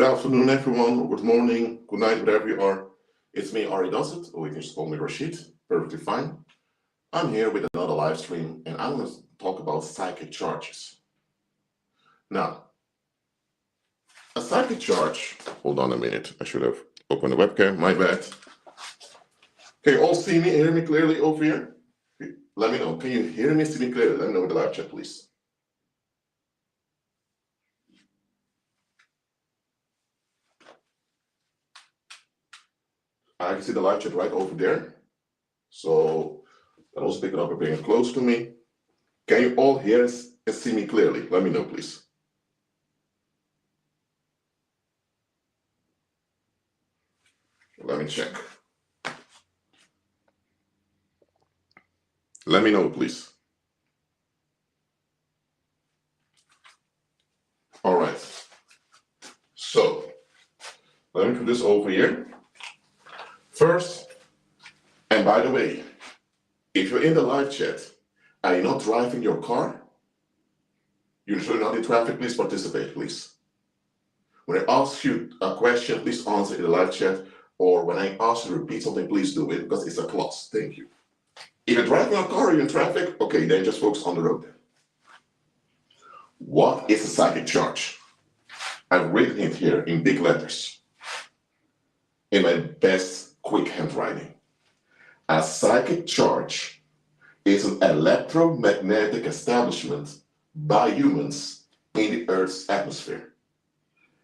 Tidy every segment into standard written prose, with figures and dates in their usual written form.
afternoon, everyone. Good morning, good night, wherever you are. It's me, Ari Does It, or you can just call me Rashid. Perfectly fine. I'm here with another live stream, and I'm going to talk about psychic charges. Now, a psychic charge, hold on a minute. I should have opened the webcam, my bad. Can you all see me, hear me clearly over here? Let me know. Can you hear me, see me clearly? Let me know in the live chat, please. I can see the live chat right over there. So I'll also pick it up and bring it close to me. Can you all hear and see me clearly? Let me know, please. Let me check. Let me know, please. All right. So let me put this over here. First, and by the way, if you're in the live chat and you're not driving your car, you're not in traffic, please participate, please. When I ask you a question, please answer in the live chat, or when I ask you to repeat something, please do it, because it's a class. Thank you. If you're driving a car or you're in traffic, okay, then just focus on the road. What is a psychic charge? I've written it here in big letters, in my best quick handwriting. A psychic charge is an electromagnetic establishment by humans in the Earth's atmosphere.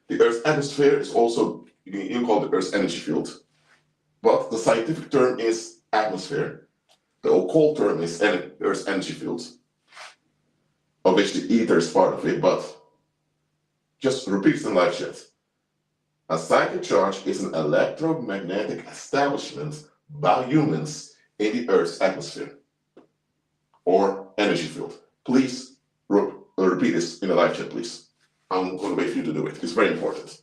The Earth's atmosphere is also, you can call it the Earth's energy field, but the scientific term is atmosphere. The occult term is Earth's energy field, of which the ether is part of it, but just repeat it in live chat. A psychic charge is an electromagnetic establishment by humans in the Earth's atmosphere or energy field. Please repeat this in the live chat, please. I'm going to wait for you to do it. It's very important.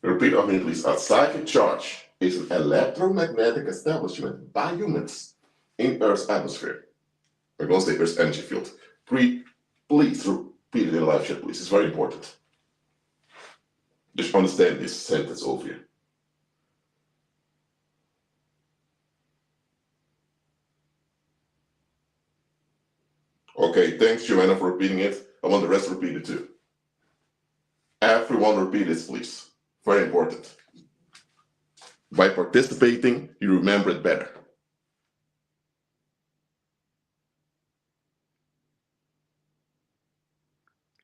Repeat after me, please. A psychic charge is an electromagnetic establishment by humans in Earth's atmosphere. We're going to say Earth's energy field. Please repeat it in the live chat, please. It's very important. Just understand this sentence over here. Okay, thanks, Joanna, for repeating it. I want the rest to repeat it too. Everyone repeat this, please. Very important. By participating, you remember it better.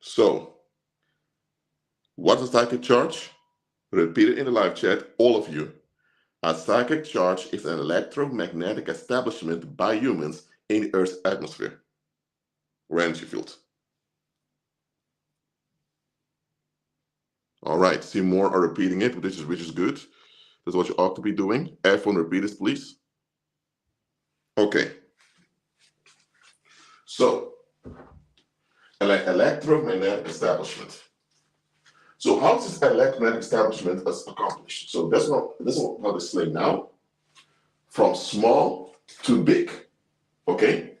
So, what's a psychic charge? Repeat it in the live chat, all of you. A psychic charge is an electromagnetic establishment by humans in the Earth's atmosphere or energy field. All right, see more are repeating it, which is good. That's what you ought to be doing. Everyone repeat this, please. Okay. So, an electromagnetic establishment. So how is this electromagnetic establishment accomplished? So this is what I'll explain now. From small to big. Okay?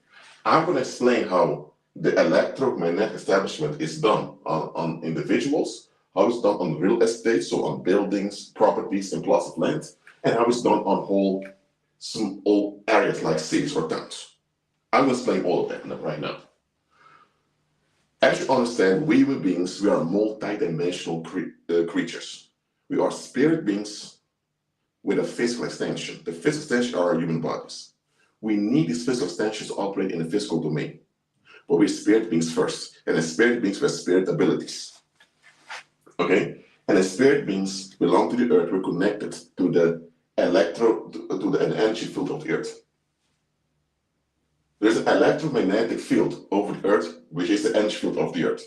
I'm going to explain how the electromagnetic establishment is done on individuals, how it's done on real estate, so on buildings, properties, and plots of land, and how it's done on whole areas like cities or towns. I'm going to explain all of that right now. As you understand, we human beings, we are multi-dimensional creatures. We are spirit beings with a physical extension. The physical extension are our human bodies. We need these physical extensions to operate in the physical domain. But we're spirit beings first. And as spirit beings, we have spirit abilities. Okay? And as spirit beings belong to the earth, we're connected to the energy field of the earth. There's an electromagnetic field over the earth, which is the energy field of the earth.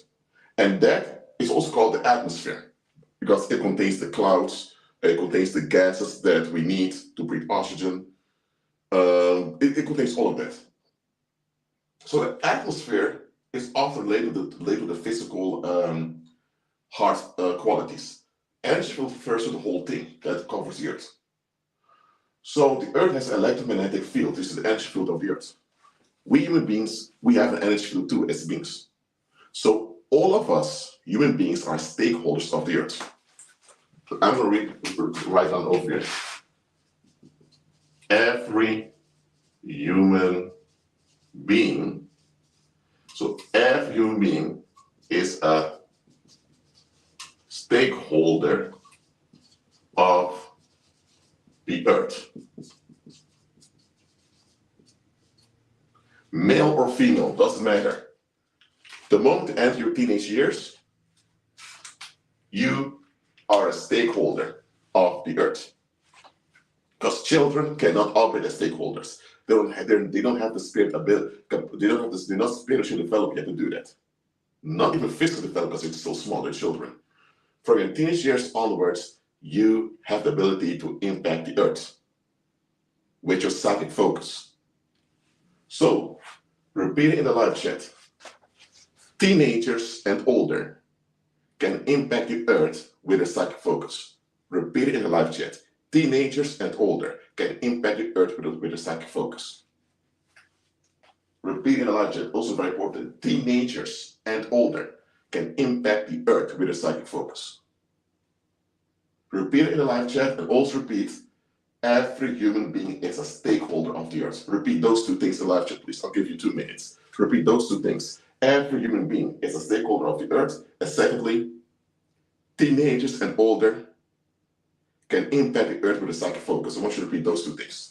And that is also called the atmosphere, because it contains the clouds, it contains the gases that we need to breathe oxygen, It contains all of that. So the atmosphere is often labeled the physical hard qualities. Energy field refers to the whole thing that covers the Earth. So the Earth has an electromagnetic field. This is the energy field of the Earth. We human beings, we have an energy field too as beings. So all of us, human beings, are stakeholders of the Earth. So I'm going to write down over here. Every human being, so every human being is a stakeholder of the Earth. Male or female, doesn't matter. The moment you enter your teenage years, you are a stakeholder of the Earth. Because children cannot operate as stakeholders. They don't have the spirit ability, they're not spiritually developed yet to do that. Not even physically developed because it's so small, they're children. From your teenage years onwards, you have the ability to impact the Earth with your psychic focus. So, repeat it in the live chat. Teenagers and older can impact the Earth with a psychic focus. Repeat it in the live chat. Teenagers and older can impact the Earth with a psychic focus. Repeat in the live chat, also very important. Teenagers and older can impact the Earth with a psychic focus. Repeat it in the live chat and also repeat, every human being is a stakeholder of the Earth. Repeat those two things in the live chat, please. I'll give you 2 minutes. Repeat those 2 things. Every human being is a stakeholder of the Earth. And secondly, teenagers and older can impact the Earth with a psychic focus. I want you to repeat those 2 things.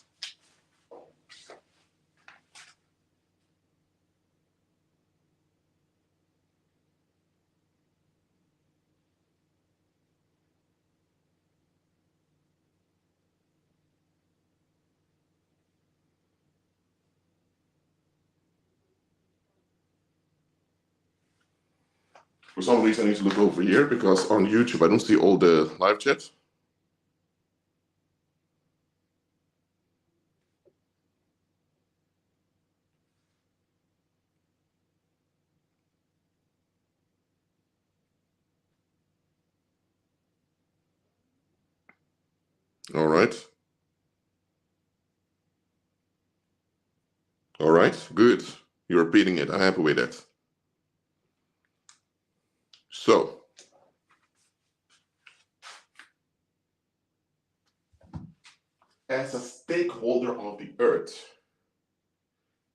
For some reason, I need to look over here because on YouTube, I don't see all the live chat. All right. All right, good. You're repeating it. I'm happy with that. So, as a stakeholder of the Earth,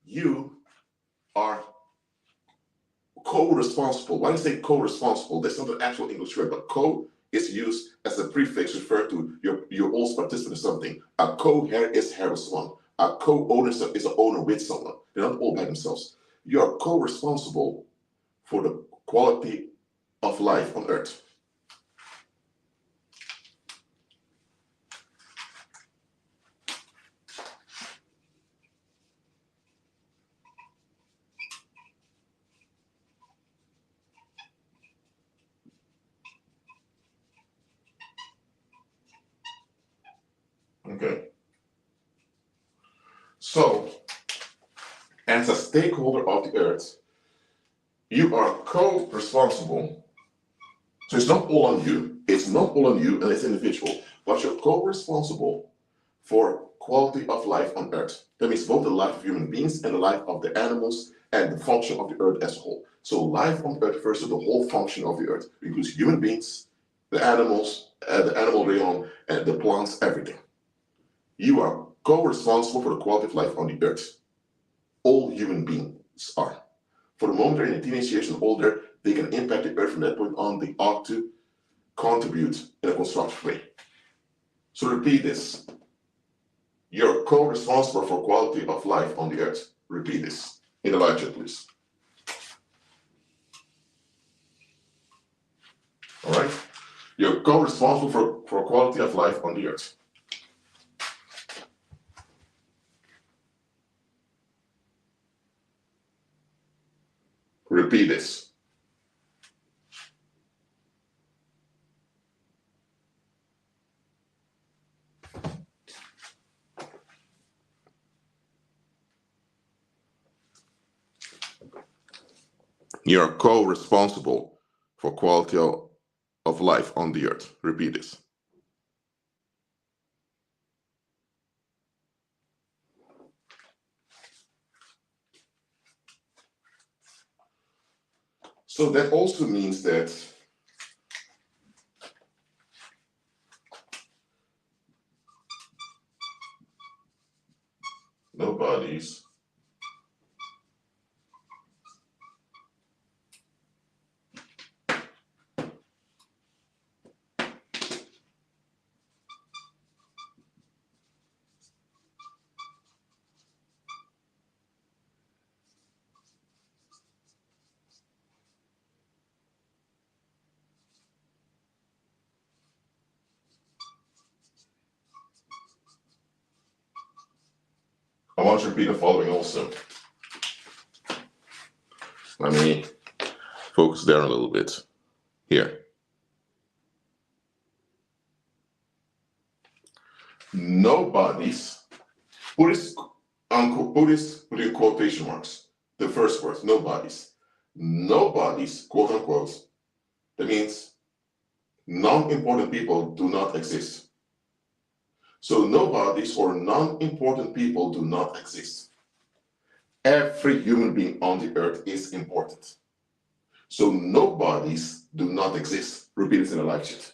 you are co-responsible. Why do you say co-responsible? That's not an actual English word, but co is used as a prefix refer to your also participant in something. A co-hair is hair with someone. A co-owner is an owner with someone. They're not all by themselves. You are co-responsible for the quality of life on Earth. Okay. So, as a stakeholder of the Earth, you are co-responsible. So it's not all on you. It's not all on you and it's individual, but you're co-responsible for quality of life on Earth. That means both the life of human beings and the life of the animals and the function of the Earth as a whole. So life on Earth refers to the whole function of the Earth. It includes human beings, the animals, the animal realm, and the plants, everything. You are co-responsible for the quality of life on the Earth. All human beings are. For the moment they're in the teenage years and older, they can impact the Earth from that point on. They ought to contribute in a constructive way. So repeat this. You're co-responsible for quality of life on the Earth. Repeat this in the live chat, please. All right? You're co-responsible for quality of life on the Earth. Repeat this. You're co-responsible for quality of life on the earth. Repeat this. So that also means that nobody's I want you to repeat the following also. Let me focus there a little bit. Here. Nobody's, put this in quotation marks. The first word, nobody's. Nobody's, quote unquote, that means non-important people do not exist. So nobody's or non-important people do not exist. Every human being on the earth is important. So nobodies do not exist. Repeat it in the live chat.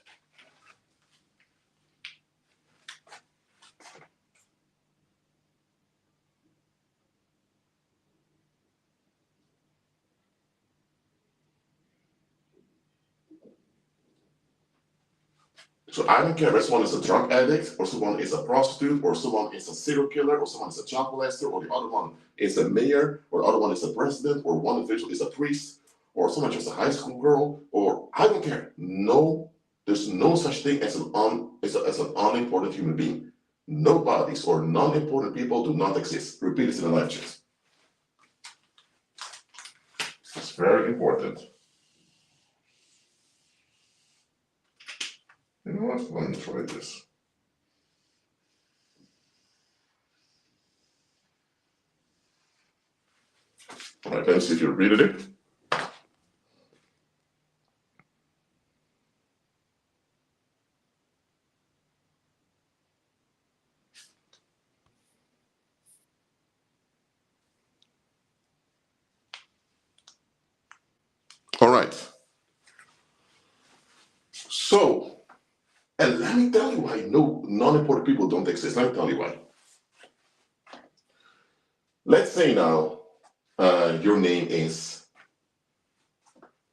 So I don't care if someone is a drug addict, or someone is a prostitute, or someone is a serial killer, or someone is a child molester, or the other one is a mayor, or the other one is a president, or one individual is a priest, or someone just a high school girl, or I don't care. No, there's no such thing as an unimportant human being. Nobodies or non-important people do not exist. Repeat this in the live chat. It's very important. You know what? Let me try this. All right, let's see if you read it. All right. So, and let me tell you why no non-important people don't exist. Let me tell you why. Let's say now your name is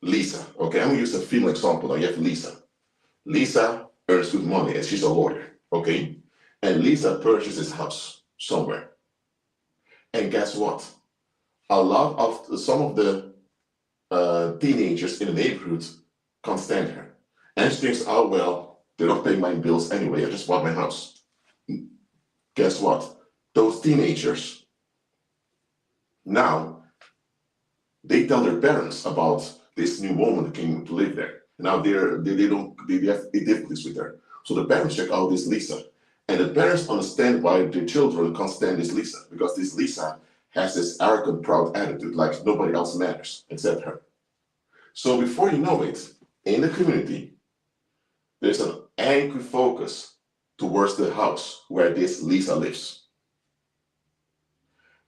Lisa. Okay, I'm gonna use a female example. Now you have Lisa. Lisa earns good money and she's a lawyer. Okay, and Lisa purchases a house somewhere. And guess what? Some of the teenagers in the neighborhood can't stand her. And she thinks, oh, well, they're not paying my bills anyway. I just bought my house. Guess what? Those teenagers, now, they tell their parents about this new woman that came to live there. Now they have difficulties with her. So the parents check out this Lisa. And the parents understand why their children can't stand this Lisa. Because this Lisa has this arrogant, proud attitude, like nobody else matters except her. So before you know it, in the community, there's an angry focus towards the house where this Lisa lives.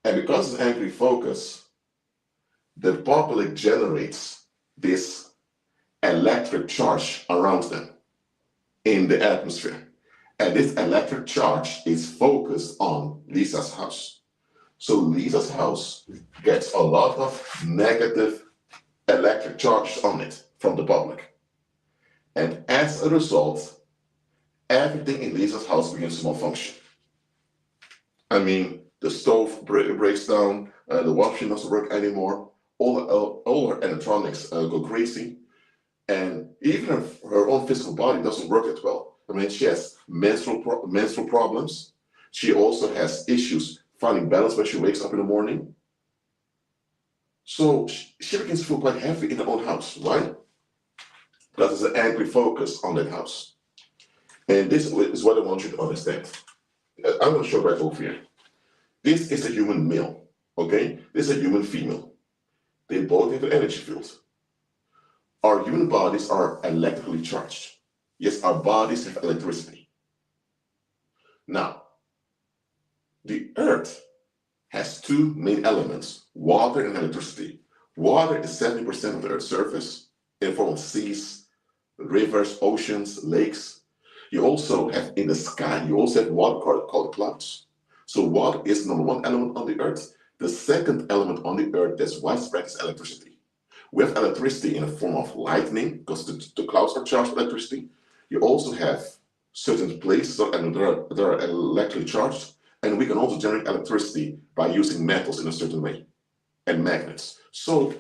And because of angry focus, the public generates this electric charge around them in the atmosphere. And this electric charge is focused on Lisa's house. So Lisa's house gets a lot of negative electric charge on it from the public. And as a result, everything in Lisa's house begins to malfunction. I mean, the stove breaks down, the washing doesn't work anymore, all her electronics go crazy, and even her own physical body doesn't work as well. I mean, she has menstrual problems. She also has issues finding balance when she wakes up in the morning. So she begins to feel quite heavy in her own house, right? Because there's an angry focus on that house. And this is what I want you to understand. I'm going to show right over here. This is a human male, okay? This is a human female. They both have an energy field. Our human bodies are electrically charged. Yes, our bodies have electricity. Now, the Earth has two main elements, water and electricity. Water is 70% of the Earth's surface in the form of seas, rivers, oceans, lakes. You also have in the sky, you also have water called clouds. So water is number one element on the Earth. The second element on the Earth that's widespread is electricity. We have electricity in the form of lightning, because the clouds are charged with electricity. You also have certain places that are electrically charged, and we can also generate electricity by using metals in a certain way, and magnets. So,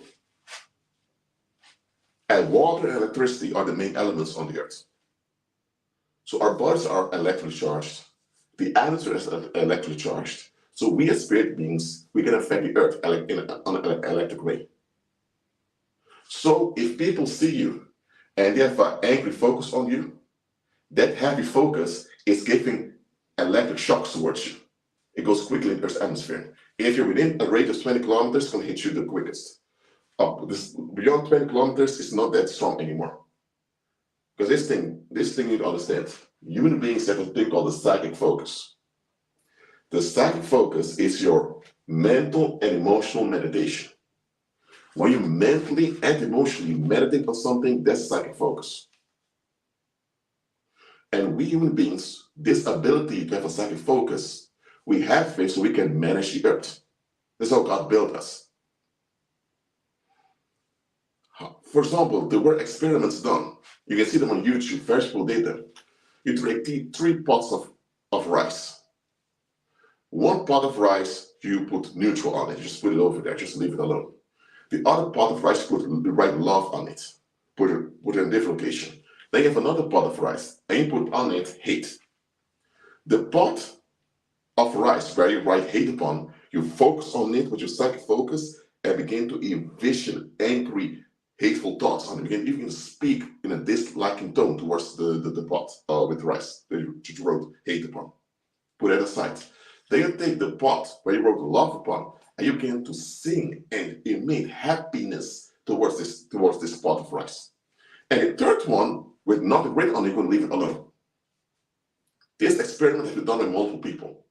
water and electricity are the main elements on the Earth. So our bodies are electrically charged. The atmosphere is electrically charged. So we as spirit beings, we can affect the Earth on an electric way. So if people see you and they have an angry focus on you, that heavy focus is giving electric shocks towards you. It goes quickly in the Earth's atmosphere. If you're within a radius of 20 kilometers, it's going to hit you the quickest. Beyond 20 kilometers, it's not that strong anymore. Because this thing you need to understand. Human beings have a thing called the psychic focus. The psychic focus is your mental and emotional meditation. When you mentally and emotionally meditate on something, that's psychic focus. And we human beings, this ability to have a psychic focus, we have it so we can manage the Earth. That's how God built us. For example, there were experiments done. You can see them on YouTube. First people did them. You take 3 pots of rice. 1 pot of rice, you put neutral on it. You just put it over there. Just leave it alone. The other pot of rice, you put the right love on it. Put it in a different location. Then you have another pot of rice, and you put on it hate. The pot of rice where you write hate upon, you focus on it with your psychic focus and begin to envision angry, hateful thoughts on it. You can even speak in a disliking tone towards the pot with rice that you wrote hate upon. Put it aside. Then you take the pot where you wrote love upon, and you begin to sing and emit happiness towards this pot of rice. And the third one, with nothing written on it, you can leave it alone. This experiment has been done with multiple people.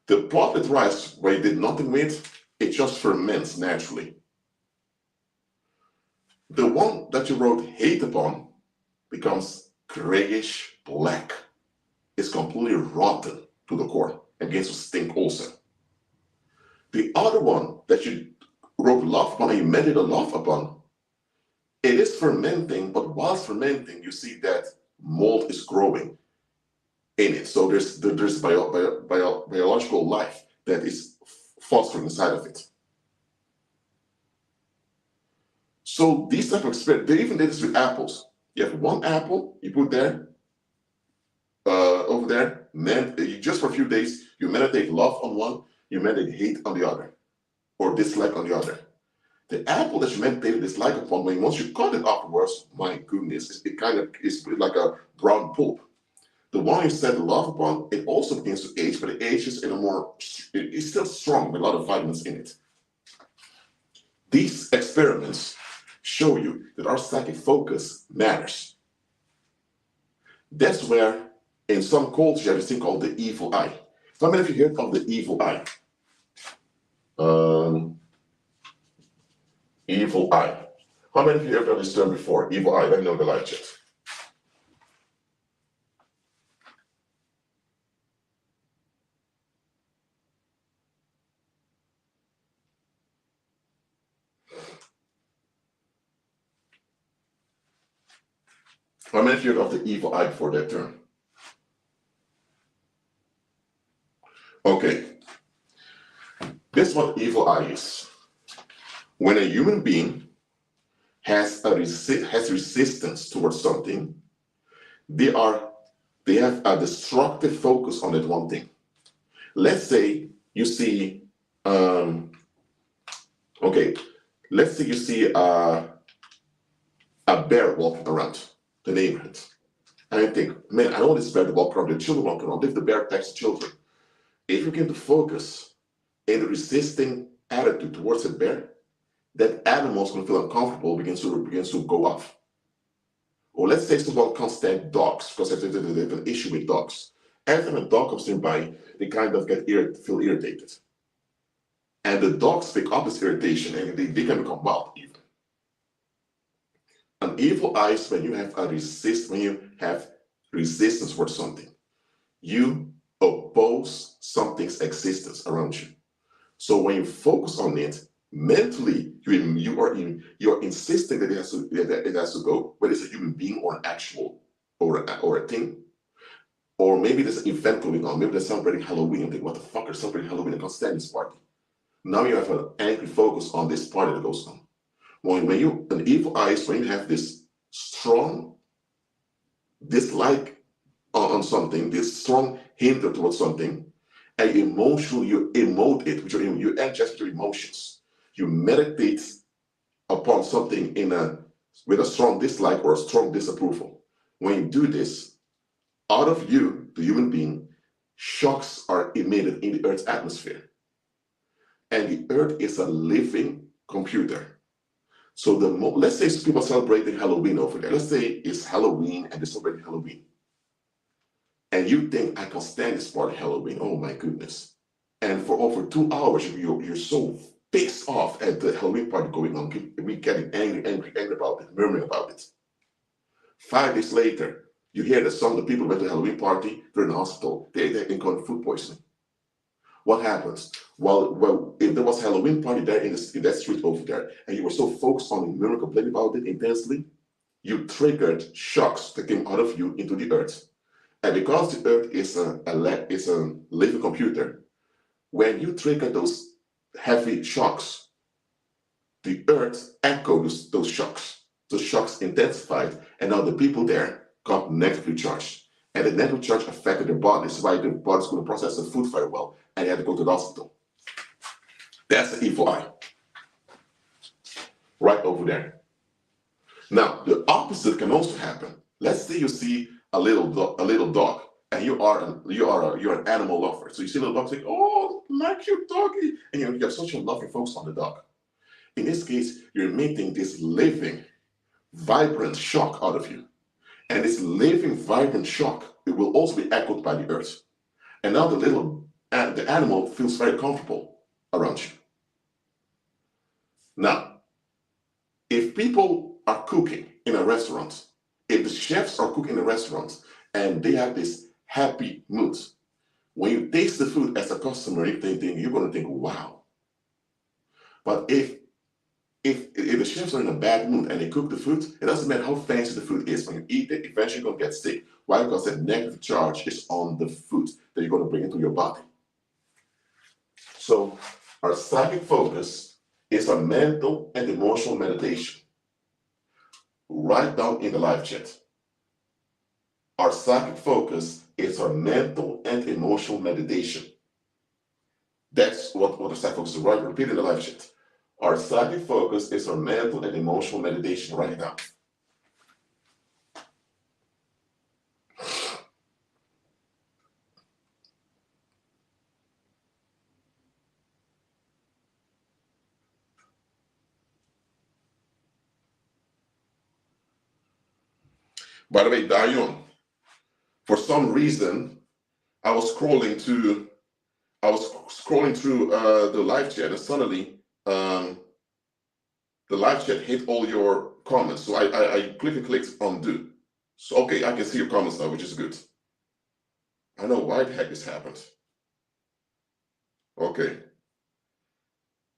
The pot with rice where you did nothing with, it just ferments naturally. The one that you wrote hate upon becomes grayish black. It's completely rotten to the core and begins to stink also. The other one that you wrote love upon and you meditated love upon, it is fermenting, but whilst fermenting, you see that mold is growing in it. So there's biological life that is fostering inside of it. So these type of experiments, they even did this with apples. You have 1 apple, you put there, over there, you just for a few days, you meditate love on one, you meditate hate on the other, or dislike on the other. The apple that you meditated dislike upon, once you cut it afterwards, my goodness, it kind of is like a brown pulp. The one you set love upon, it also begins to age, but it ages in a more, it's still strong with a lot of vitamins in it. These experiments show you that our psychic focus matters. That's where, in some cultures, you have this thing called the evil eye. How many of you heard of the evil eye? Evil eye. How many of you heard of this term before? Evil eye. Let me know in the live chat. How many of you heard of the evil eye before that term? Okay. This is what evil eye is. When a human being has resistance towards something, they have a destructive focus on that one thing. Let's say you see, let's say you see a bear walking around the neighborhood. And I think, man, I don't want this bear to walk around, the children walking around. If the bear attacks the children, if you begin to focus in the resisting attitude towards a bear, that animals going to feel uncomfortable begins to go off. Or let's take someone constant dogs, because there's an issue with dogs. Every time a dog comes nearby, they kind of feel irritated. And the dogs pick up this irritation and they can become wild even. An evil eye is when you have resistance for something. You oppose something's existence around you. So when you focus on it, mentally you are insisting that it has to go, whether it's a human being or an actual or a thing. Or maybe there's an event going on, maybe they're celebrating Halloween, and think, what the fuck are celebrating Halloween? I can't stand this party. Now you have an angry focus on this party that goes on. An evil eye is when you have this strong dislike on something, this strong hinder towards something, and you emote it with you adjust your emotions. You meditate upon something with a strong dislike or a strong disapproval. When you do this, out of you, the human being, shocks are emitted in the Earth's atmosphere. And the Earth is a living computer. So let's say people are celebrating Halloween over there. Let's say it's Halloween and they're celebrating Halloween. And you think, I can stand this part of Halloween. Oh my goodness. And for over 2 hours, you're so pissed off at the Halloween party going on. We're getting angry about it, murmuring about it. 5 days later, you hear that some of the people who went to the Halloween party, they're in the hospital. They're encountered food poisoning. What happens? Well, if there was a Halloween party there in that street over there, and you were so focused on murmuring, complaining about it intensely, you triggered shocks that came out of you into the Earth. And because the Earth is a living computer, when you trigger those heavy shocks, the Earth echoes those shocks. Those shocks intensified, and now the people there got negatively charged. And the negative charge affected their bodies, why their bodies couldn't process the food very well, and they had to go to the hospital. That's the evil eye. Right over there. Now, the opposite can also happen. Let's say you see a little dog, and you're an animal lover. So you see a little dog, say, "Oh, my cute doggy," and you have such a loving focus on the dog. In this case, you're emitting this living, vibrant shock out of you. And this living, vibrant shock, it will also be echoed by the Earth. And now the animal feels very comfortable around you. Now, if people are cooking in a restaurant, if the chefs are cooking in a restaurant and they have this happy mood, when you taste the food as a customer, you're going to think, wow. But if the chefs are in a bad mood and they cook the food, it doesn't matter how fancy the food is. When you eat it, eventually you're going to get sick. Why? Because that negative charge is on the food that you're going to bring into your body. So our psychic focus is a mental and emotional meditation. Write down in the live chat. Our psychic focus is our mental and emotional meditation. That's what the psychic focus is. Right? Repeat in the live chat. Our psychic focus is our mental and emotional meditation right now. By the way, Dayon, for some reason, I was scrolling through the live chat, and suddenly the live chat hit all your comments. So I clicked undo. So okay, I can see your comments now, which is good. I know why the heck this happened. Okay.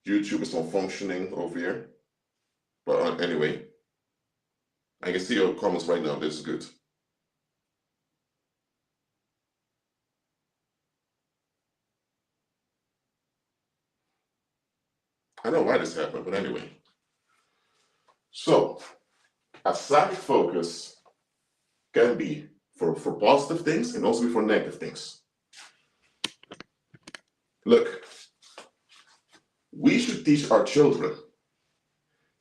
YouTube is not functioning over here. But anyway, I can see your comments right now. This is good. I know why this happened, but anyway. So, a psychic focus can be for positive things and also be for negative things. Look, we should teach our children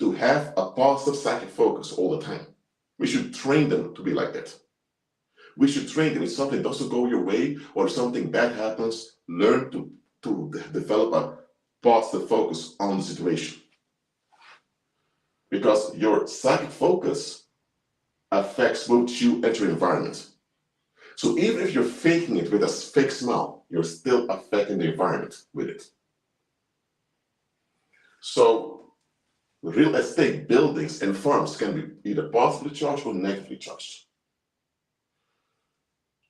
to have a positive psychic focus all the time. We should train them to be like that. We should train them if something doesn't go your way or if something bad happens, learn to develop a positive focus on the situation. because your psychic focus affects both you and your environment. So even if you're faking it with a fake smile, you're still affecting the environment with it. So real estate buildings and farms can be either positively charged or negatively charged.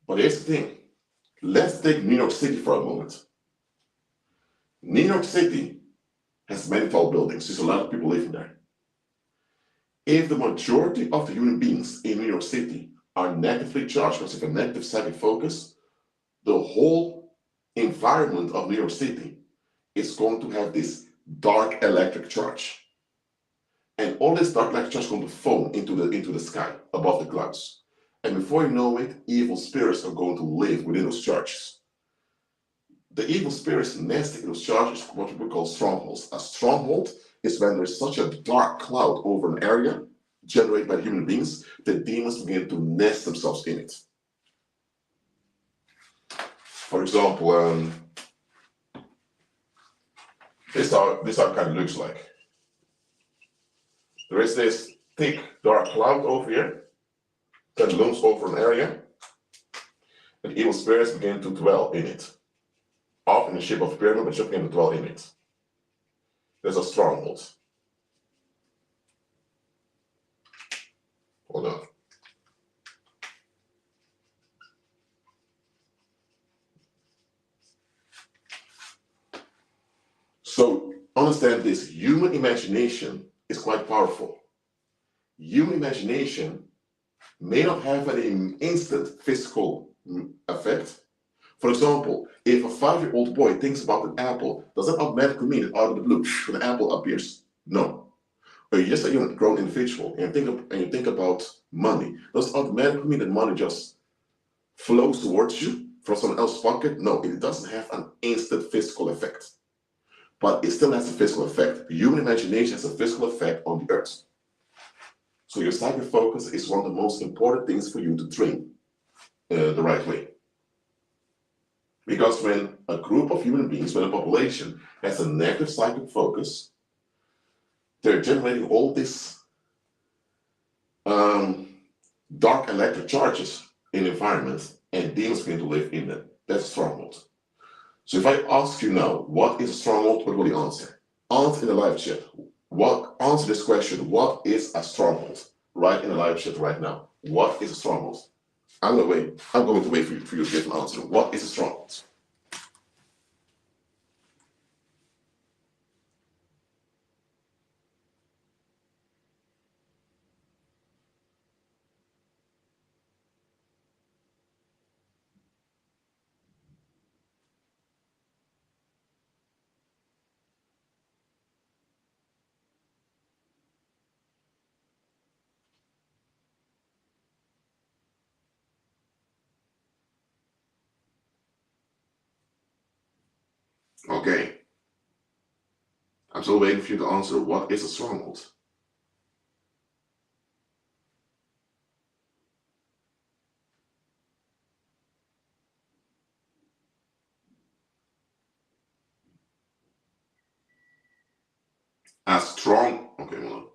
But here's the thing. Let's take New York City for a moment. New York City has many tall buildings. There's a lot of people living there. If the majority of the human beings in New York City are negatively charged because of a negative psychic focus, the whole environment of New York City is going to have this dark electric charge. And all this dark electric charge is going to fall into the sky above the clouds. And before you know it, evil spirits are going to live within those charges. The evil spirits nesting in those charges is what we call strongholds. A stronghold is when there's such a dark cloud over an area generated by human beings that demons begin to nest themselves in it. For example, this is how it kind of looks like. There is this thick dark cloud over here that looms over an area, and evil spirits begin to dwell in it. Often in the shape of a pyramid, but you begin to dwell in it. There's a stronghold. Hold on. So understand this, human imagination is quite powerful. Human imagination may not have an instant physical effect. For example, if a 5-year-old boy thinks about an apple, does that automatically mean that out of the blue, an apple appears? No. Or you're just a young grown individual and you think about money, does it automatically mean that money just flows towards you from someone else's pocket? No, it doesn't have an instant physical effect. But it still has a physical effect. Human imagination has a physical effect on the earth. So your psychic focus is one of the most important things for you to train the right way. Because when a group of human beings, when a population has a negative psychic focus, they're generating all this dark electric charges in the environment, and demons begin to live in them. That's a stronghold. So if I ask you now, what is a stronghold, what will you answer? Answer in the live chat. Answer this question, what is a stronghold? Right in the live chat right now. What is a stronghold? I'm going to wait for you to give an answer. What is a stronghold? Okay. I'm still waiting for you to answer, what is a stronghold? A strong, okay, hold on.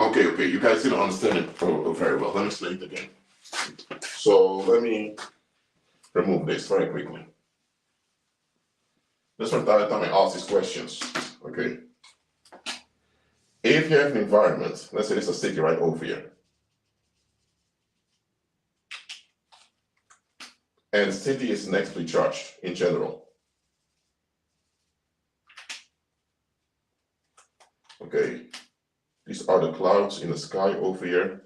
Okay, you guys didn't understand it very well. Let me explain it again. So let me remove this very quickly. This one time I ask these questions, okay? If you have an environment, let's say there's a city right over here, and the city is negatively charged in general. Okay, these are the clouds in the sky over here.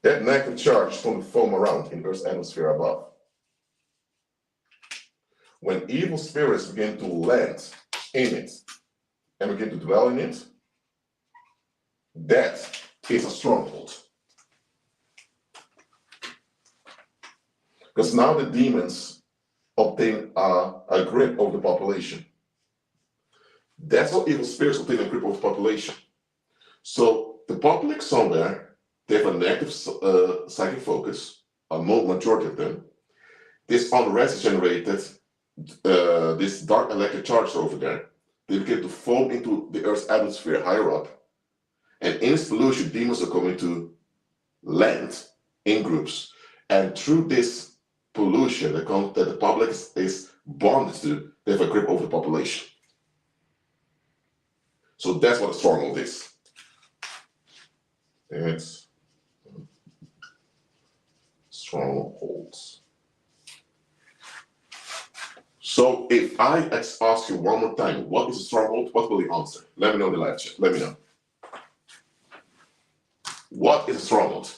That negative charge is going to foam around in Earth's atmosphere above. When evil spirits begin to land in it and begin to dwell in it, that is a stronghold. Because now the demons obtain a grip over the population. That's how evil spirits obtain a grip over the population. So the public somewhere, they have a negative psychic focus, a majority of them, this unrest generated this dark electric charge over there. They begin to foam into the Earth's atmosphere higher up. And in this pollution, demons are going to land in groups. And through this pollution that the public is bonded to, they have a grip over the population. So that's what a stronghold is. It's strongholds. So if I ask you one more time, what is a stronghold? What will you answer? Let me know in the live chat. Let me know. What is a stronghold?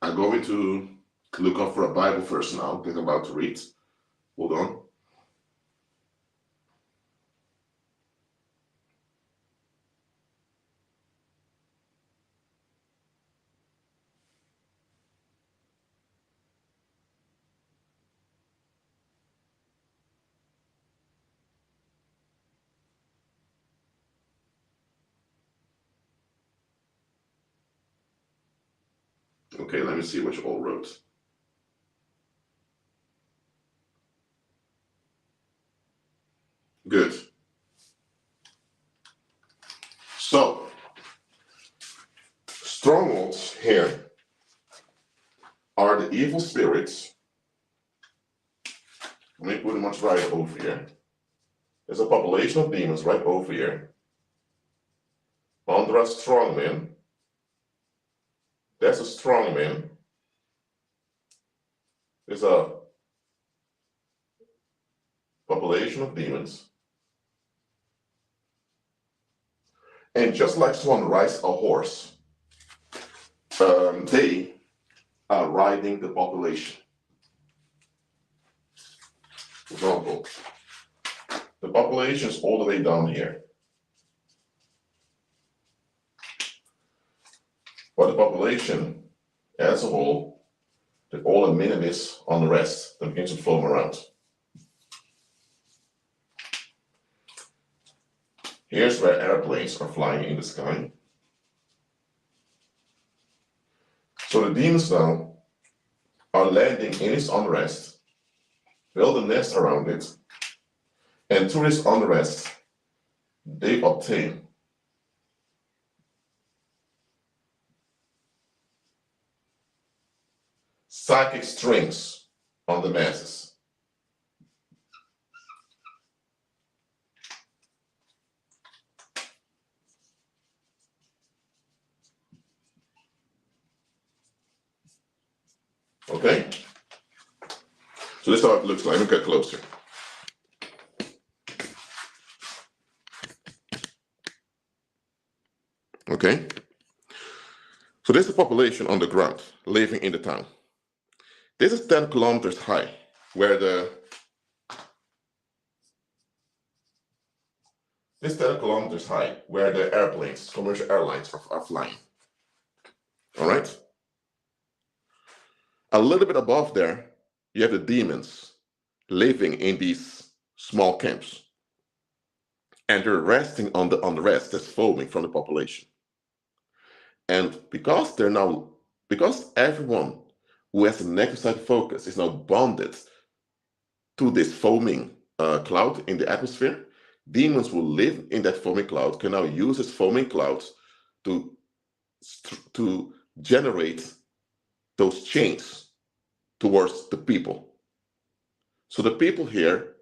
I'm going to look up for a Bible verse now that I'm about to read. Hold on. Okay, let me see what you all wrote. Good. So, strongholds here are the evil spirits. Let me put them much right over here. There's a population of demons right over here. Under a strongman. That's a strongman. There's a population of demons. And just like someone rides a horse, they are riding the population. For example, the population is all the way down here. But the population as a whole, the all the minimis on the rest that begins to foam around. Here's where airplanes are flying in the sky. So the demons now are landing in its unrest, build a nest around it, and through this unrest, they obtain psychic strings on the masses. Okay? So this is how it looks like. Let me get closer. Okay? So this is the population on the ground living in the town. This is 10 kilometers high, where this 10 kilometers high, where the airplanes, commercial airlines are flying. All right? A little bit above there, you have the demons living in these small camps. And they're resting on the rest that's foaming from the population. And because everyone who has a negative side focus is now bonded to this foaming cloud in the atmosphere, demons will live in that foaming cloud, can now use this foaming cloud to generate those chains towards the people. So the people here,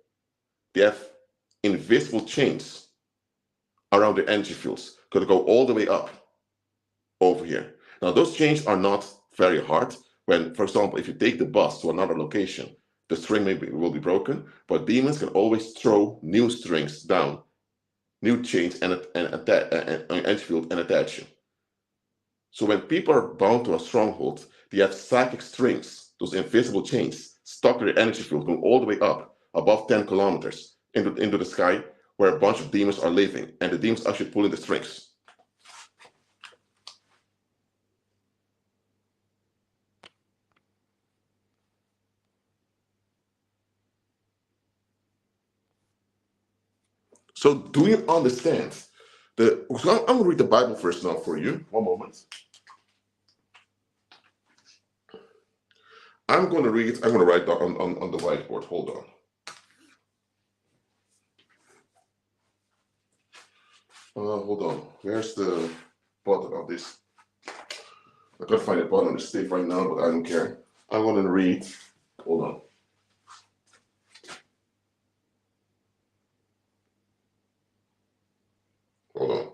they have invisible chains around the energy fields, could go all the way up over here. Now those chains are not very hard. When, for example, if you take the bus to another location, the string will be broken, but demons can always throw new strings down, new chains and energy field and attach you. So when people are bound to a stronghold, they have psychic strings, those invisible chains, stuck in their energy field, going all the way up, above 10 kilometers into the sky where a bunch of demons are living, and the demons actually pulling the strings. So do you understand? So I'm going to read the Bible first now for you. One moment. I'm going to write down on the whiteboard. Hold on. Hold on. Where's the button of this? I can't find the button on the stick right now, but I don't care. I'm going to read. Hold on. Hold on.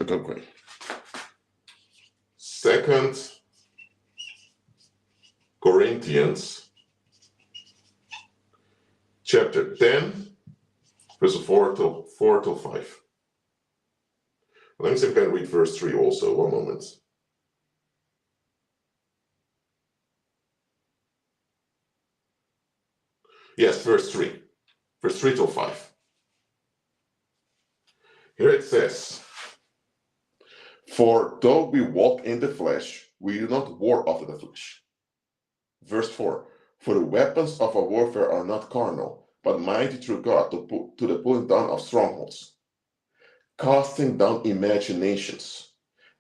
Okay. Second Corinthians chapter 10, verse 4 till 5. Let me see if I can read verse 3 also. One moment. Yes, verse 3. Verse 3 till 5. Here it says, "For though we walk in the flesh, we do not war after the flesh." Verse 4, "For the weapons of our warfare are not carnal, but mighty through God to the pulling down of strongholds, casting down imaginations,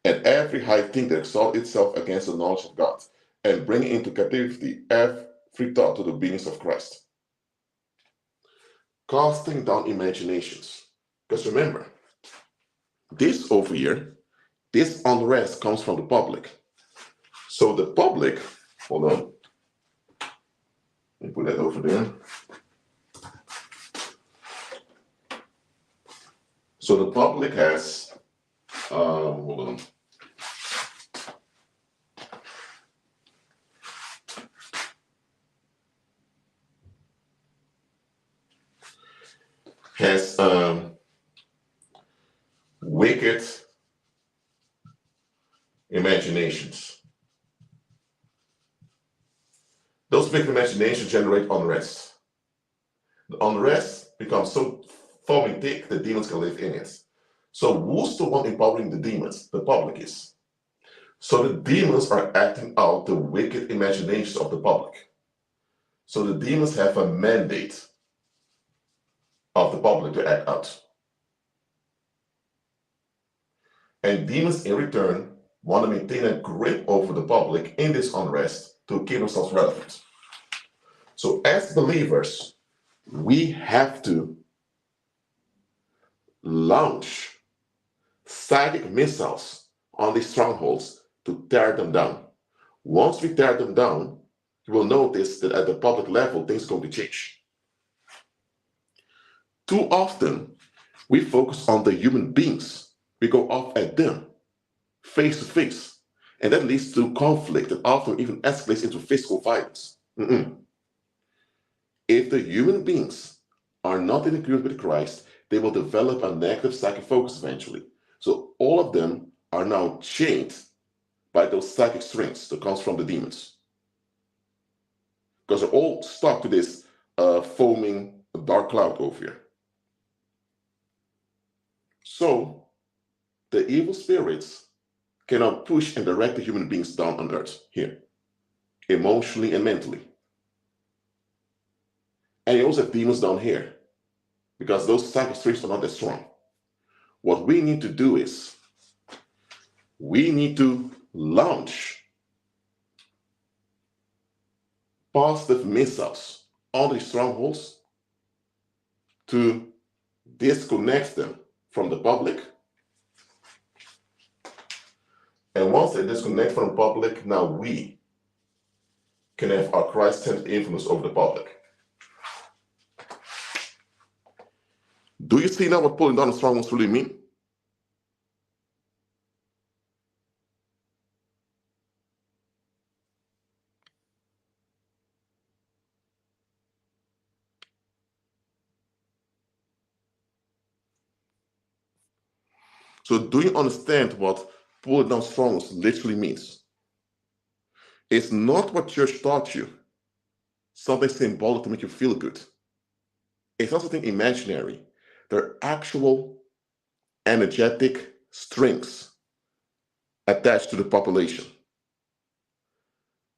and every high thing that exalts itself against the knowledge of God, and bringing into captivity every thought to the obedience of Christ." Casting down imaginations. Because remember, this over here, this unrest comes from the public. So the public, hold on, let me put that over there. So the public has, hold on. Has wicked imaginations. Those wicked imaginations generate unrest. The unrest becomes so foaming thick that demons can live in it. So who's the one empowering the demons? The public is. So the demons are acting out the wicked imaginations of the public. So the demons have a mandate of the public to act out. And demons in return want to maintain a grip over the public in this unrest to keep themselves relevant. So as believers, we have to launch psychic missiles on these strongholds to tear them down. Once we tear them down, you will notice that at the public level, things are going to change. Too often, we focus on the human beings. We go off at them, face to face. And that leads to conflict that often even escalates into physical violence. If the human beings are not in agreement with Christ, they will develop a negative psychic focus eventually. So all of them are now chained by those psychic strings that comes from the demons. Because they're all stuck to this foaming dark cloud over here. So the evil spirits cannot push and direct the human beings down on earth here, emotionally and mentally. And you also have demons down here, because those psychic strings are not that strong. What we need to do is, we need to launch positive missiles on these strongholds to disconnect them from the public. And once they disconnect from the public, now we can have our Christ-centered influence over the public. Do you see now what pulling down the strongholds really mean? So do you understand what pulling down strongholds literally means? It's not what church taught you, something symbolic to make you feel good. It's not something imaginary. They're actual energetic strings attached to the population.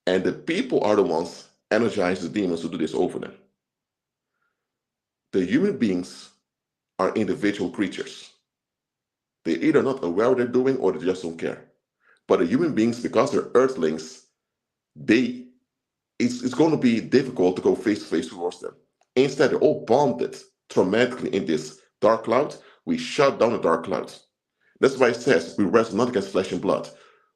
And the people are the ones energize the demons to do this over them. The human beings are individual creatures. They're either not aware what they're doing or they just don't care. But the human beings, because they're earthlings, it's going to be difficult to go face to face towards them. Instead, they're all bonded traumatically in this dark cloud. We shut down the dark cloud. That's why it says we wrestle not against flesh and blood.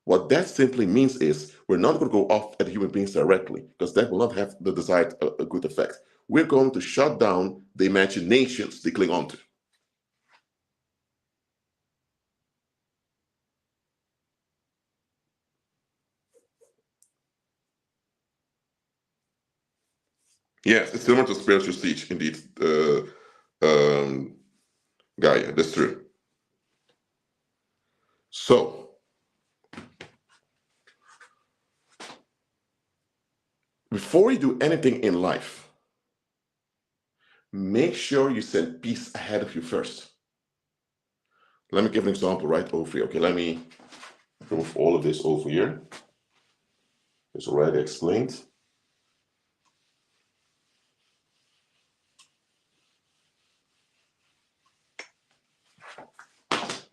What that simply means is we're not going to go off at the human beings directly, because that will not have the desired a good effect. We're going to shut down the imaginations they cling on to. Yes, it's similar to spiritual siege, indeed. Gaia, that's true. So, before you do anything in life, make sure you send peace ahead of you first. Let me give an example right over here. Okay, let me move all of this over here. It's already explained.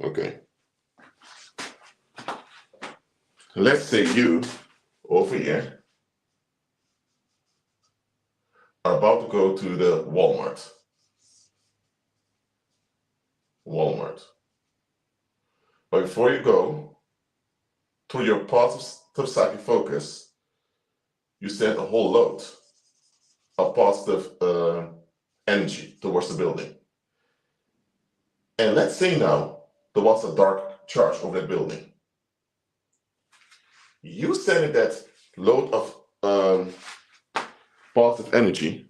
Okay. Let's say you, over here, are about to go to the Walmart. But before you go, through your positive psychic focus, you send a whole load of positive energy towards the building. And let's say now there was a dark charge over that building. You sending that load of positive energy.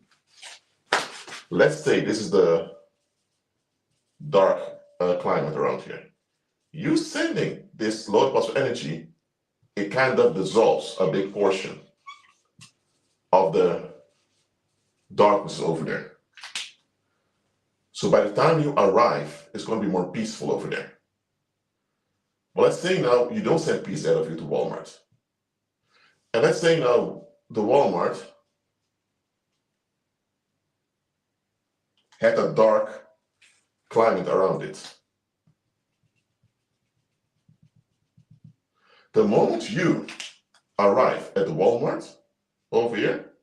Let's say this is the dark climate around here. You sending this load of positive energy, it kind of dissolves a big portion of the darkness over there. So by the time you arrive, it's going to be more peaceful over there. But let's say now you don't send peace out of you to Walmart. And let's say now the Walmart had a dark climate around it. The moment you arrive at the Walmart over here,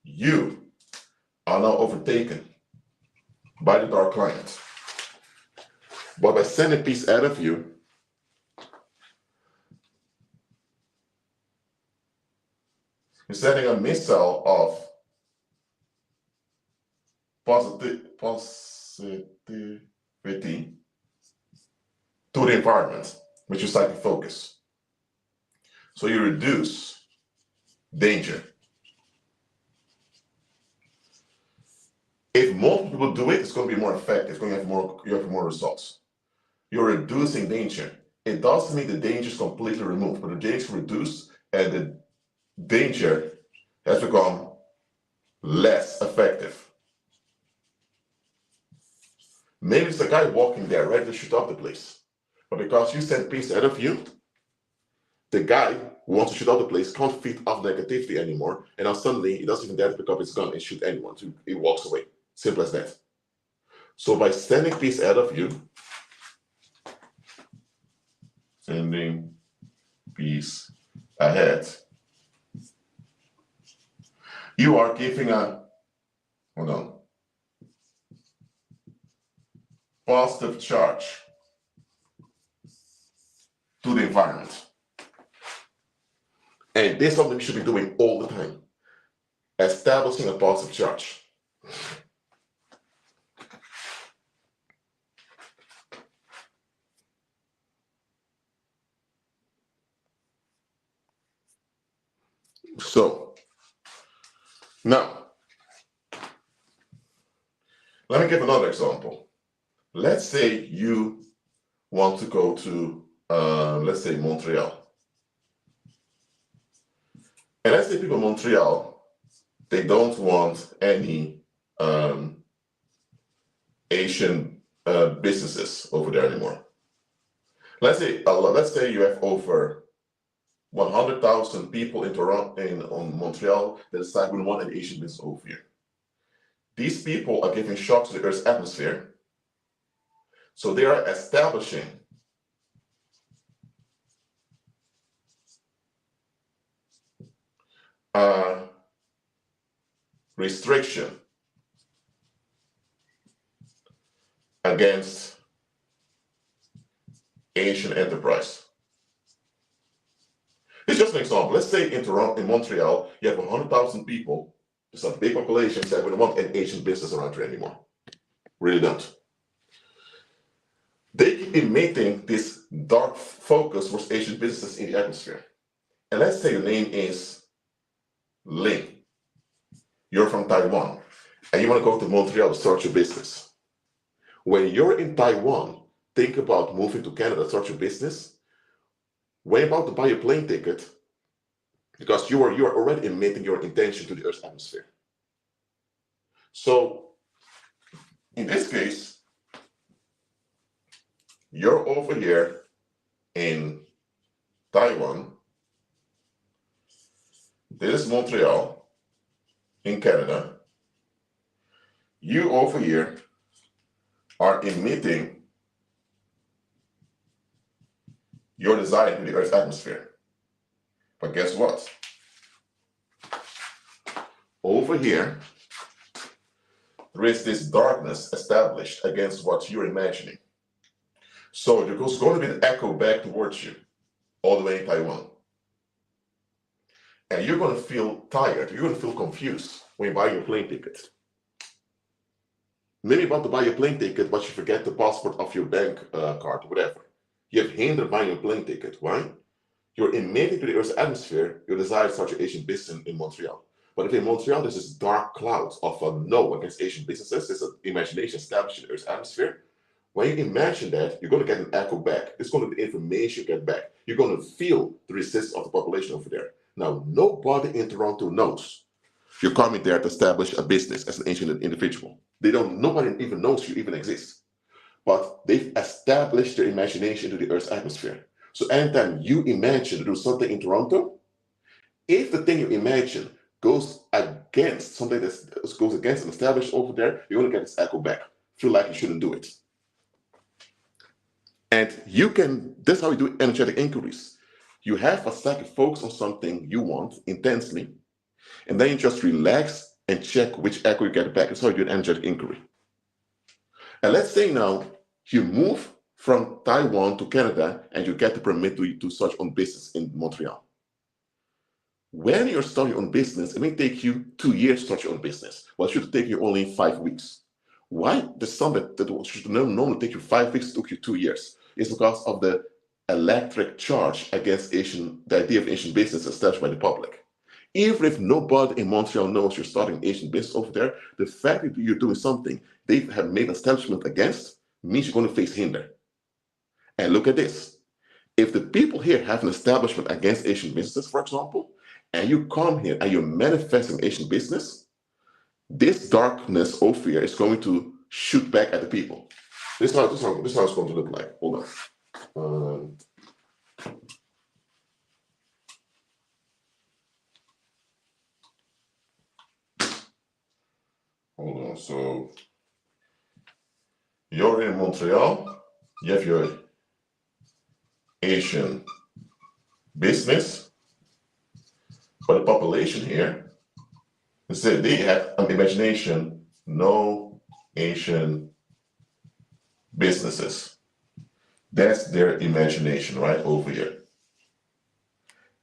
you are now overtaken by the dark climate. But by sending peace out of you, you're sending a missile of positivity to the environment, which is psychic focus. So you reduce danger. If more people do it, it's going to be more effective. It's going to have you have more results. You're reducing danger. It doesn't mean the danger is completely removed, but the danger is reduced and the danger has become less effective. Maybe it's a guy walking there ready to shoot up the place. But because you send peace out of you, the guy who wants to shoot up the place can't feed off negativity anymore. And now suddenly he doesn't even dare to pick up his gun and shoot anyone. So he walks away. Simple as that. So by sending peace out of you, sending peace ahead, you are giving a, positive charge to the environment. And this is something we should be doing all the time. Establishing a positive charge. So, now, let me give another example. Let's say you want to go to, let's say Montreal. And let's say people in Montreal, they don't want any Asian businesses over there anymore. Let's say you have over 100,000 people in Toronto, on Montreal, that decide we want an Asian business over here. These people are giving shock to the Earth's atmosphere, so they are establishing a restriction against Asian enterprise. It's just an example. Let's say in Toronto, in Montreal, you have 100,000 people. It's a big population that we don't want an Asian business around here anymore. Really don't. They keep emitting this dark focus towards Asian businesses in the atmosphere. And let's say your name is Ling. You're from Taiwan, and you want to go to Montreal to start your business. When you're in Taiwan, think about moving to Canada to start your business. When you're about to buy a plane ticket, because you are already emitting your intention to the Earth's atmosphere. So, in this case, you're over here in Taiwan. This is Montreal in Canada. You over here are emitting your desire to the Earth's atmosphere. But guess what? Over here, there is this darkness established against what you're imagining. So there's going to be an echo back towards you, all the way in Taiwan. And you're going to feel tired, you're going to feel confused when you buy your plane ticket. Maybe about to buy your plane ticket, but you forget the passport of your bank card, whatever. You have hindered buying a plane ticket. Why? You're emitting to the Earth's atmosphere your desire to start your Asian business in Montreal. But if in Montreal there's this dark cloud of a no against Asian businesses, there's an imagination established in the Earth's atmosphere. When you imagine that, you're going to get an echo back. It's going to be information you get back. You're going to feel the resistance of the population over there. Now, nobody in Toronto knows you're coming there to establish a business as an Asian individual. Nobody even knows you even exist. But they've established their imagination to the Earth's atmosphere. So anytime you imagine to do something in Toronto, if the thing you imagine goes against something that goes against an established over there, you're going to get this echo back. Feel like you shouldn't do it. And that's how you do energetic inquiries. You have a second focus on something you want intensely, and then you just relax and check which echo you get back. That's how you do an energetic inquiry. And let's say now you move from Taiwan to Canada and you get the permit to start your own business in Montreal. When you're starting your own business, it may take you 2 years to start your own business. Well, it should take you only 5 weeks. Why? The sum that should normally take you 5 weeks took you 2 years. It's because of the electric charge against the idea of Asian business established by the public. Even if nobody in Montreal knows you're starting an Asian business over there, the fact that you're doing something they have made an establishment against means you're going to face hinder. And look at this. If the people here have an establishment against Asian businesses, for example, and you come here and you're manifesting Asian business, this darkness over here is going to shoot back at the people. This is how it's going to look like. Hold on. Hold on. So you're in Montreal. You have your Asian business, but the population here, they have an imagination, no Asian businesses. That's their imagination right over here.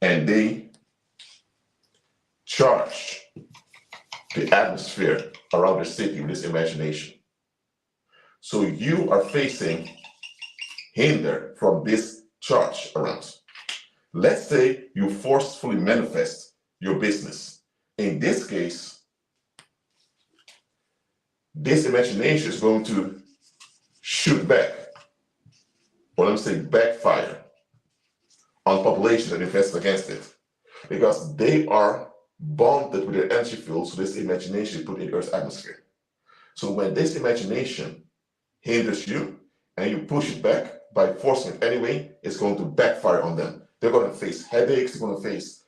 And they charge the atmosphere around the city with this imagination. So you are facing hinder from this charge around. Let's say you forcefully manifest your business. In this case, this imagination is going to shoot back, or let me say backfire, on population that invests against it. because they are bonded with their energy field, so this imagination is put in Earth's atmosphere. So when this imagination hinders you and you push it back by forcing it anyway, it's going to backfire on them. They're going to face headaches, they're going to face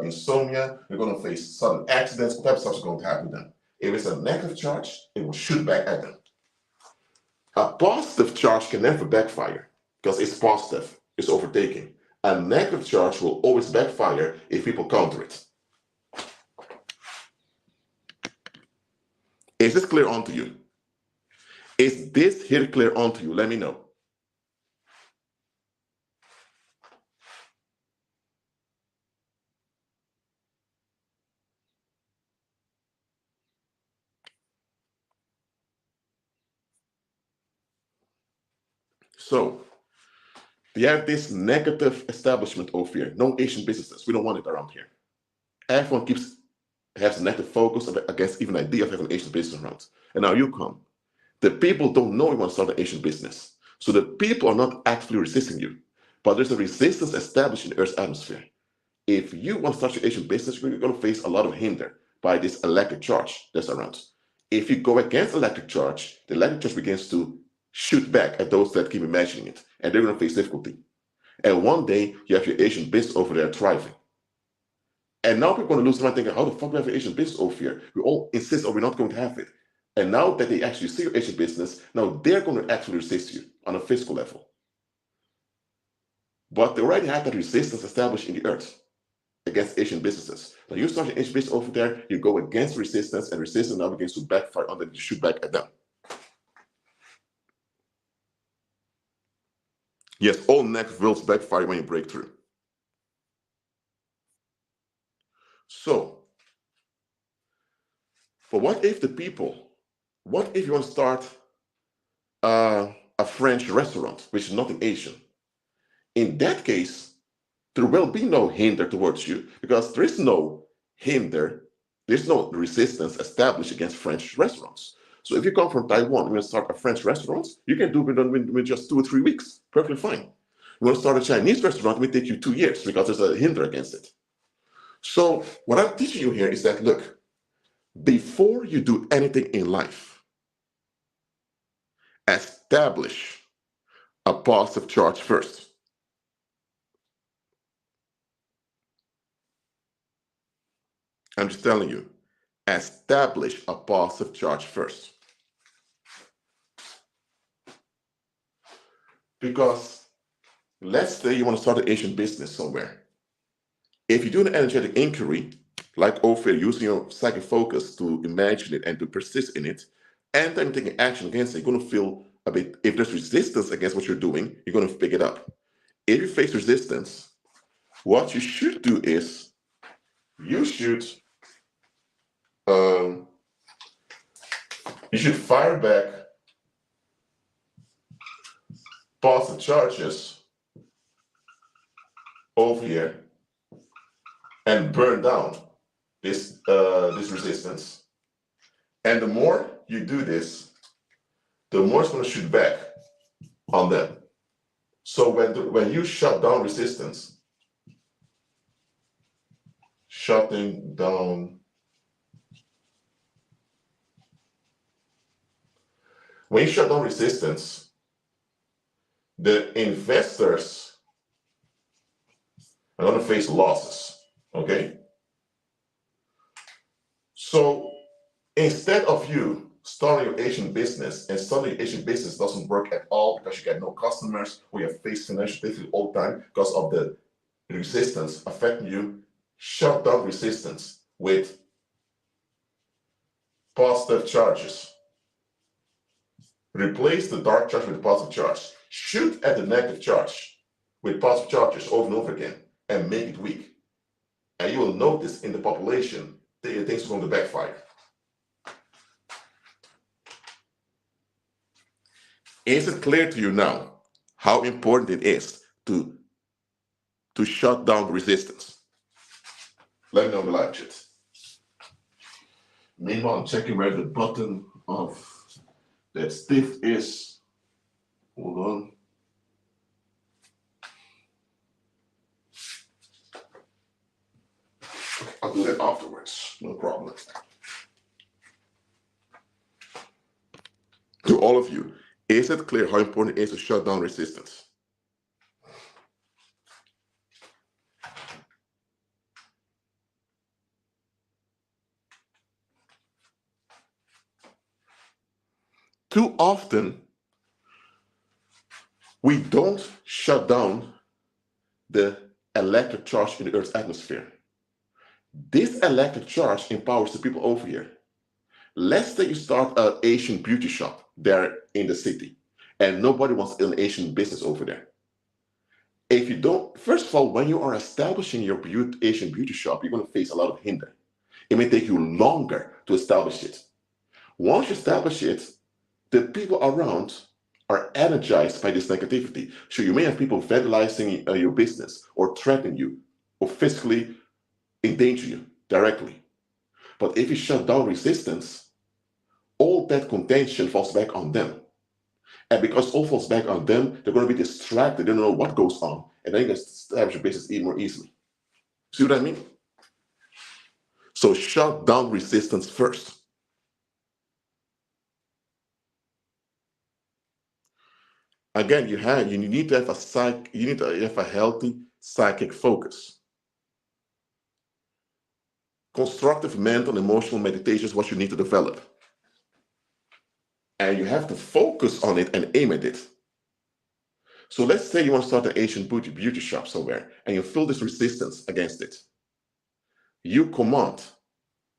insomnia, they're going to face sudden accidents, what type of stuff is going to happen to them. If it's a negative charge, it will shoot back at them. A positive charge can never backfire because it's positive, it's overtaking. A negative charge will always backfire if people counter it. Is this clear onto you? Is this here clear onto you? Let me know. So, we have this negative establishment over here. No Asian businesses. We don't want it around here. Everyone has a negative focus against even the idea of having an Asian business around. And now you come. The people don't know you want to start an Asian business. So the people are not actively resisting you. But there's a resistance established in the Earth's atmosphere. If you want to start your Asian business, you're going to face a lot of hinder by this electric charge that's around. If you go against electric charge, the electric charge begins to shoot back at those that keep imagining it, and they're going to face difficulty. And one day, you have your Asian business over there thriving. And now people are going to lose their mind thinking, how the fuck do we have an Asian business over here? We all insist, we're not going to have it. And now that they actually see your Asian business, now they're going to actually resist you on a physical level. But they already have that resistance established in the earth against Asian businesses. Now you start an Asian business over there, you go against resistance, and resistance now begins to backfire on them, you shoot back at them. Yes, all negative wills backfire when you break through. So, but what if you want to start a French restaurant, which is not an Asian? In that case, there will be no hinder towards you because there is no hinder, there's no resistance established against French restaurants. So if you come from Taiwan and you want to start a French restaurant, you can do it within just 2 or 3 weeks, perfectly fine. You want to start a Chinese restaurant, it may take you 2 years because there's a hinder against it. So what I'm teaching you here is that, look, before you do anything in life, establish a positive charge first. I'm just telling you, establish a positive charge first. Because let's say you want to start an Asian business somewhere. If you do an energetic inquiry, like over using your psychic focus to imagine it and to persist in it, and then taking action against it, you're going to feel a bit, if there's resistance against what you're doing, you're going to pick it up. If you face resistance, what you should do is you should fire back positive charges over here and burn down this resistance. And the more you do this, the more it's going to shoot back on them. So when you shut down resistance, shutting down, when you shut down resistance, the investors are going to face losses, okay? So instead of you starting your Asian business and suddenly your Asian business doesn't work at all because you get no customers or you have faced financial difficulty all the time because of the resistance affecting you, shut down resistance with positive charges. Replace the dark charge with positive charge. Shoot at the negative charge with positive charges over and over again and make it weak. And you will notice in the population that things are going to backfire. Is it clear to you now how important it is to shut down resistance? Let me know in the live chat. Meanwhile, I'm checking where the button of that stiff is. Hold on. I'll do that afterwards, no problem. To all of you, is it clear how important it is to shut down resistance? Too often, we don't shut down the electric charge in the Earth's atmosphere. This electric charge empowers the people over here. Let's say you start an Asian beauty shop there in the city, and nobody wants an Asian business over there. If you don't, first of all, when you are establishing your Asian beauty shop, you're going to face a lot of hinder. It may take you longer to establish it. Once you establish it, the people around are energized by this negativity. So you may have people vandalizing your business or threatening you or physically endanger you directly. But if you shut down resistance, all that contention falls back on them. And because all falls back on them, they're going to be distracted. They don't know what goes on. And then you can establish your business even more easily. See what I mean? So shut down resistance first. Again, you need to have a healthy psychic focus. Constructive mental and emotional meditation is what you need to develop. And you have to focus on it and aim at it. So let's say you want to start an Asian beauty shop somewhere, and you feel this resistance against it. You command,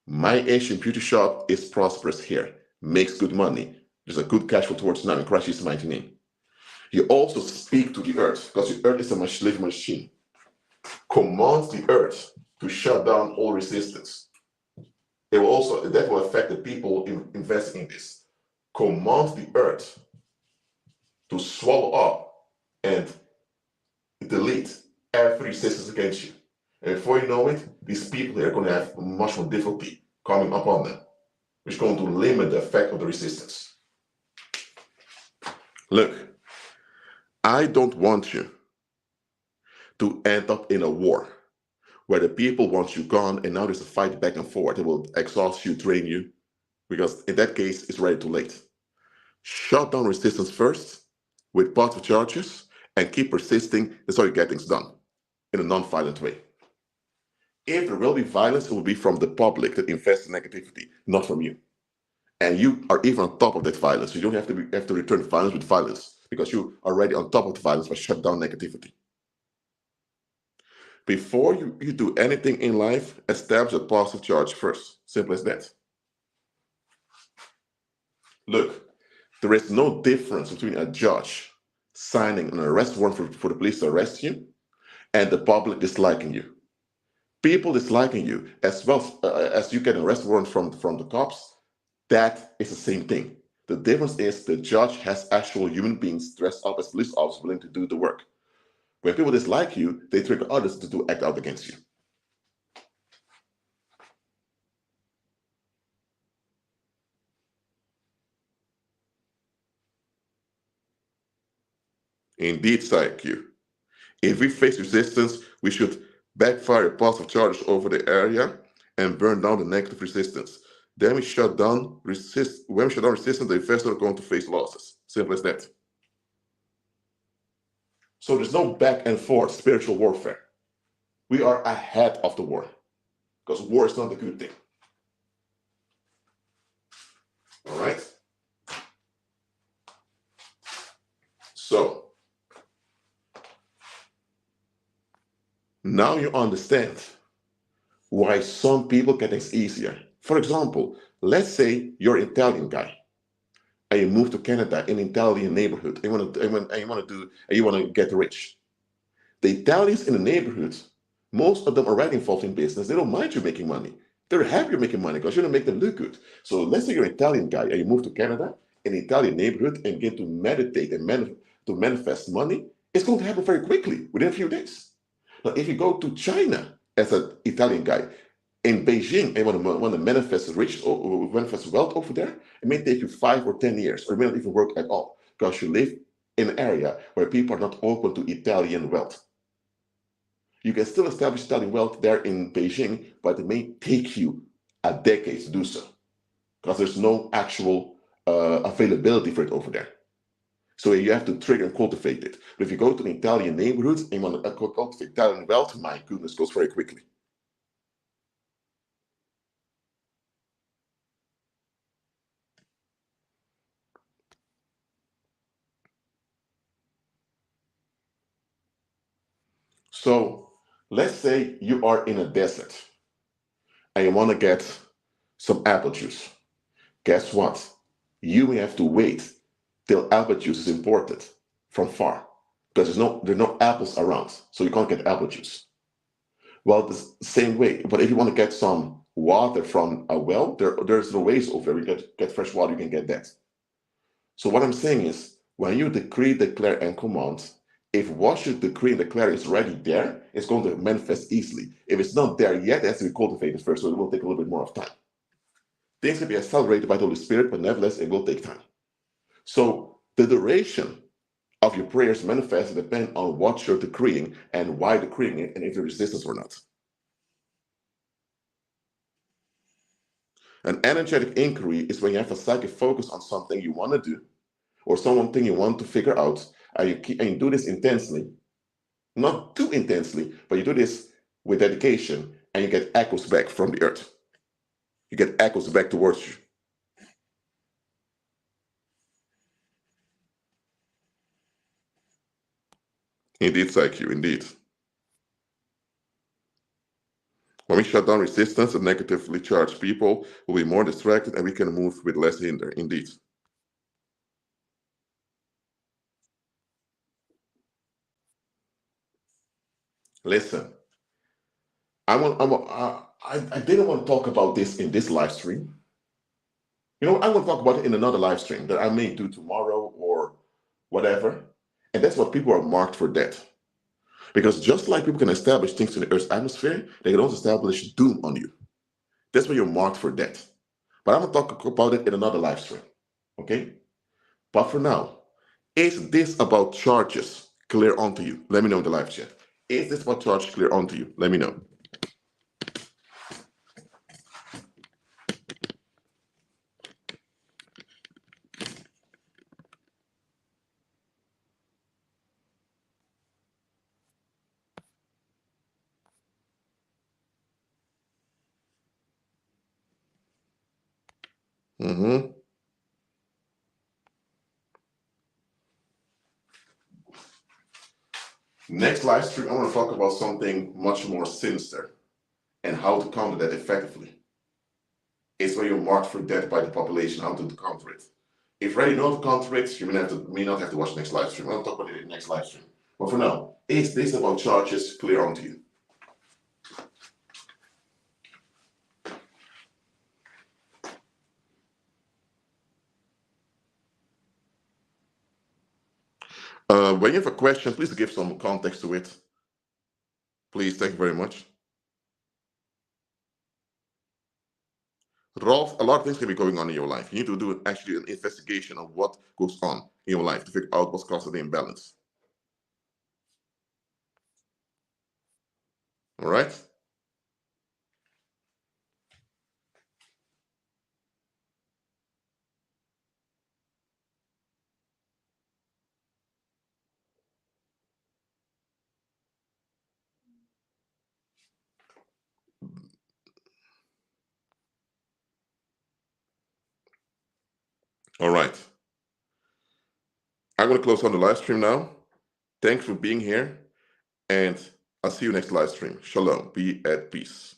my Asian beauty shop is prosperous here, makes good money. There's a good cash flow towards now, and Christ is mighty name. You also speak to the earth, because the earth is a living machine. Command the earth to shut down all resistance. That will affect the people investing in this. Command the earth to swallow up and delete every resistance against you. And before you know it, these people here are going to have much more difficulty coming upon them, which is going to limit the effect of the resistance. Look, I don't want you to end up in a war where the people want you gone and now there's a fight back and forth. It will exhaust you, drain you, because in that case, it's already too late. Shut down resistance first with positive charges and keep persisting. That's how you get things done in a non-violent way. If there will be violence, it will be from the public that invests in negativity, not from you. And you are even on top of that violence. You don't have to return violence with violence because you're already on top of the violence by shut down negativity. Before you do anything in life, establish a positive charge first. Simple as that. Look, there is no difference between a judge signing an arrest warrant for the police to arrest you and the public disliking you. People disliking you as well as you get an arrest warrant from the cops, that is the same thing. The difference is the judge has actual human beings dressed up as police officers willing to do the work. When people dislike you, they trigger others to act out against you. Indeed, Psyche. If we face resistance, we should backfire positive charges over the area and burn down the negative resistance. Then we shut down resistance. When we shut down resistance, the investors are going to face losses. Simple as that. So there's no back and forth spiritual warfare. We are ahead of the war because war is not a good thing. All right? So now you understand why some people get things easier. For example, let's say you're an Italian guy and you move to Canada in an Italian neighborhood and you want to get rich. The Italians in the neighborhood, most of them are already involved in business. They don't mind you making money. They're happy you're making money because you're going to make them look good. So let's say you're an Italian guy and you move to Canada in an Italian neighborhood and get to meditate and to manifest money. It's going to happen very quickly, within a few days. Now, if you go to China as an Italian guy, in Beijing, and want to manifest rich or manifest wealth over there, it may take you 5 or 10 years, or it may not even work at all, because you live in an area where people are not open to Italian wealth. You can still establish studying wealth there in Beijing, but it may take you a decade to do so because there's no actual availability for it over there. So you have to trigger and cultivate it. But if you go to an Italian neighborhood and you want to cultivate Italian wealth, my goodness, it goes very quickly. So let's say you are in a desert and you want to get some apple juice. Guess what? You may have to wait till apple juice is imported from far because there are no apples around, so you can't get apple juice. Well, the same way, but if you want to get some water from a well, there's no ways over there. You get fresh water, you can get that. So what I'm saying is, when you decree, declare, and command, if what you decree and declare is already there, it's going to manifest easily. If it's not there yet, it has to be cultivated first, so it will take a little bit more of time. Things can be accelerated by the Holy Spirit, but nevertheless, it will take time. So the duration of your prayers manifest depend on what you're decreeing and why decreeing it, and if there's resistance or not. An energetic inquiry is when you have a psychic focus on something you want to do or something you want to figure out, and you do this intensely, not too intensely, but you do this with dedication, and you get echoes back from the earth. You get echoes back towards you. Indeed, psyche, indeed. When we shut down resistance and negatively charged people, will be more distracted and we can move with less hinder, indeed. Listen, I didn't want to talk about this in this live stream. You know, I want to talk about it in another live stream that I may do tomorrow or whatever. And that's what people are marked for death. Because just like people can establish things in the Earth's atmosphere, they can also establish doom on you. That's why you're marked for death. But I'm going to talk about it in another live stream. Okay? But for now, is this about charges clear onto you? Let me know in the live chat. Is this about charges clear onto you? Let me know. Mm-hmm. Next live stream, I want to talk about something much more sinister and how to counter that effectively. It's where you're marked for death by the population, how to counter it. If you already know how to counter it, you may not have to watch the next live stream. I'll talk about it in the next live stream. But for now, is this about charges clear onto you? When you have a question, please give some context to it. Please, thank you very much. Rolf, a lot of things can be going on in your life. You need to do actually an investigation of what goes on in your life to figure out what's causing the imbalance. All right? All right. I'm going to close on the live stream now. Thanks for being here, and I'll see you next live stream. Shalom. Be at peace.